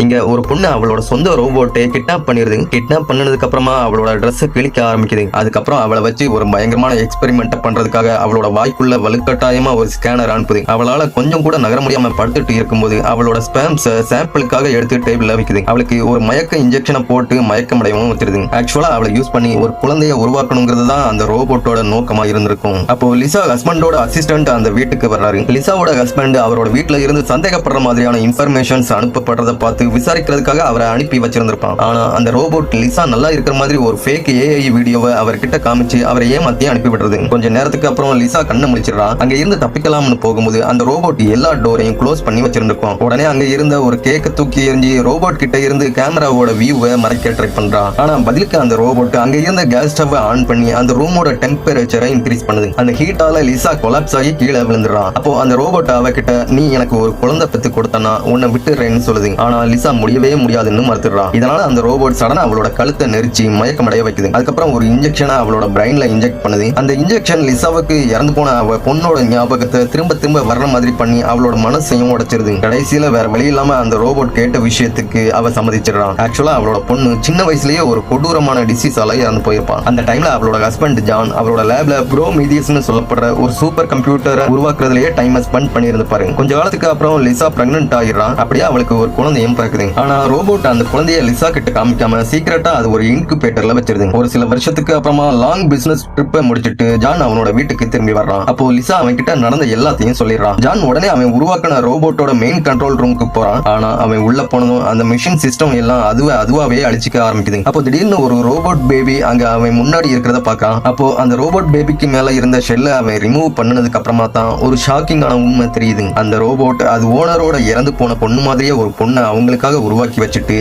இங்க ஒரு பொண்ணு அவளோட சொந்த ரோபோட்டை கிட்னாப் பண்ணிருது. கிட்னாப் பண்ணதுக்கு அப்புறமா அவளோட ட்ரெஸ் கிழிக்க ஆரம்பிக்குது. அதுக்கப்புறம் அவளை வச்சு ஒரு பயங்கரமான எக்ஸ்பெரிமெண்ட் பண்றதுக்காக அவளோட வாய்க்குள்ள வலுக்கட்டாயமா ஒரு ஸ்கேனர் அனுப்புது. அவளால கொஞ்சம் கூட நகர முடியாம படுத்துட்டு இருக்கும்போது அவளோட ஸ்பேம்ஸ் சாம்பிளுக்காக எடுத்து டேபிள்ல வைக்குது. அவளுக்கு ஒரு மயக்க இன்ஜெக்ஷனை போட்டு மயக்கம் அடையவும் வச்சிருது. ஆக்சுவலா அவளை யூஸ் பண்ணி ஒரு குழந்தைய உருவாக்கணுங்கிறது தான் அந்த ரோபோட்டோட நோக்கமா இருந்திருக்கும். அப்போ லிசா ஹஸ்பண்டோட அசிஸ்டன்ட் அந்த வீட்டுக்கு வர்றாரு. லிசாவோட ஹஸ்பண்ட் அவரோட வீட்டுல இருந்து சந்தேகப்படுற மாதிரியான இன்ஃபர்மேஷன்ஸ் அனுப்பப்படுறத பார்த்து விசாரிக்கிறதுக்காக அவரை அனுப்பி வச்சிருந்திருப்பான். ஆனா அந்த ரோபோட் லிசா நல்லா இருக்கிற மாதிரி ஒரு ஃபேக் ஏஐ வீடியோவை அவர்கிட்ட காமிச்சு அவரை ஏமாத்தி அனுப்பி விடுறது. கொஞ்ச நேரத்துக்கு அப்புறம் லிசா கண்ணை முழிச்சிடறா. அங்க இருந்து தப்பிக்கலாம்னு போகும்போது அந்த ரோபோட் எல்லா டோரையும் க்ளோஸ் பண்ணி வச்சிருந்திருக்கும். உடனே அங்க இருந்த ஒரு கேக்க தூக்கி எறிஞ்சி ரோபோட் கிட்ட இருந்து கேமராவோட வியூவை மறைக்க ட்ரை பண்றா. ஆனா பதிலுக்கு அந்த ரோபோட் அங்க இருந்த கேஸ் ஸ்டவ் ஆன் பண்ணி அந்த ரூமோட டெம்பரேச்சரை இன்க்ரீஸ் பண்ணுது. அந்த ஹீட்டால லிசா கொலாப்ஸ் ஆகி கீழே விழுந்துடுறா. அப்போ அந்த ரோபோட் அவகிட்ட நீ எனக்கு ஒரு குழந்தை பெத்து கொடுத்தனா உன்னை விட்டுறேன்னு சொல்லுது. ஆனா லிசா முடியவே முடியாதுன்னு மறுத்துடுறா. இதனால அந்த ரோபோட் சடனா அவளோட கழுத்தை நெரிச்சு மயக்கமடைய வைக்குது. அதுக்கப்புறம் ஒரு இன்ஜெக்ஷனை அவளோட பிரைன்ல இன்ஜெக்ட் பண்ணுது. அந்த இன்ஜெக்ஷன் லிசாவுக்கு இறந்து போன அவ பொண்ணோட ஞாபகத்தை திரும்ப திரும்ப வர்ற மாதிரி பண்ணி அவளோட மனசையும் உடைச்சிருது. கடைசியில வேற வழி இல்லாம அந்த ரோபோட் கேட்ட விஷயத்துக்கு அவ சம்மதிச்சிடறான். ஆக்சுவலா அவளோட பொண்ணு சின்ன வயசுலயே ஒரு கொடூரமான டிசீஸால இறந்து போயிருப்பான். அந்த டைம்ல அவளோட ஹஸ்பண்ட் ஜான் அவரோட லேப்ல ப்ரோமீதியஸ்னு சொல்லப்படுற ஒரு சூப்பர் கம்ப்யூட்டரை உருவாக்குறதுலயே டைம் ஸ்பெண்ட் பண்ணியிருப்பாரு. கொஞ்ச காலத்துக்கு அப்புறம் லிசா பிரெக்னன்ட் ஆகிடுறான். அப்படியே அவளுக்கு ஒரு குழந்தையும் பிறக்குது. ஆனா ரோபோட் அந்த குழந்தைய லிசா கிட்ட காமிக்காம சீக்கிரட்டா அது ஒரு இன்குபேட்டர்ல வச்சிருது. ஒரு சில வருஷத்துக்கு அப்புறமா லாங் பிசினஸ் ட்ரிப்பை முடிச்சிட்டு ஜான் அவனோட வீட்டுக்கு திரும்பி வர்றான். அப்போ லிசா அவன் கிட்ட நடந்த எல்லாத்தையும் சொல்லிடுறான். ஜான் உடனே அவன் உருவாக்கின ரோபோட்டோட மெயின் கண்ட்ரோல் ரூமுக்கு போறான். ஆனா அவன் உள்ள போனதும் அந்த மிஷின் சிஸ்டம் எல்லாம் அதுவாவே அழிச்சிக்க ஆரம்பிக்குது. அப்போ திடீர்னு ஒரு ரோபோட் பேபி அங்க அவன் முன்னாடி இருக்கிறத பாக்கான். அப்போ அந்த ரோபோட் பேபிக்கு மேல இருந்த ஷெல்லை அவன் ரிமூவ் பண்ணதுக்கு அப்புறமா தான் ஒரு ஷாக்கிங்கான உண்மை தெரியுது. அந்த ரோபோட் அது ஓனரோட இறந்து போன பொண்ணு மாதிரியே ஒரு பொண்ணை அவங்களுக்காக உருவாக்கி வச்சுட்டு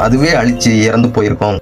அதுவே அழிச்சு இறந்து போயிருக்கும்.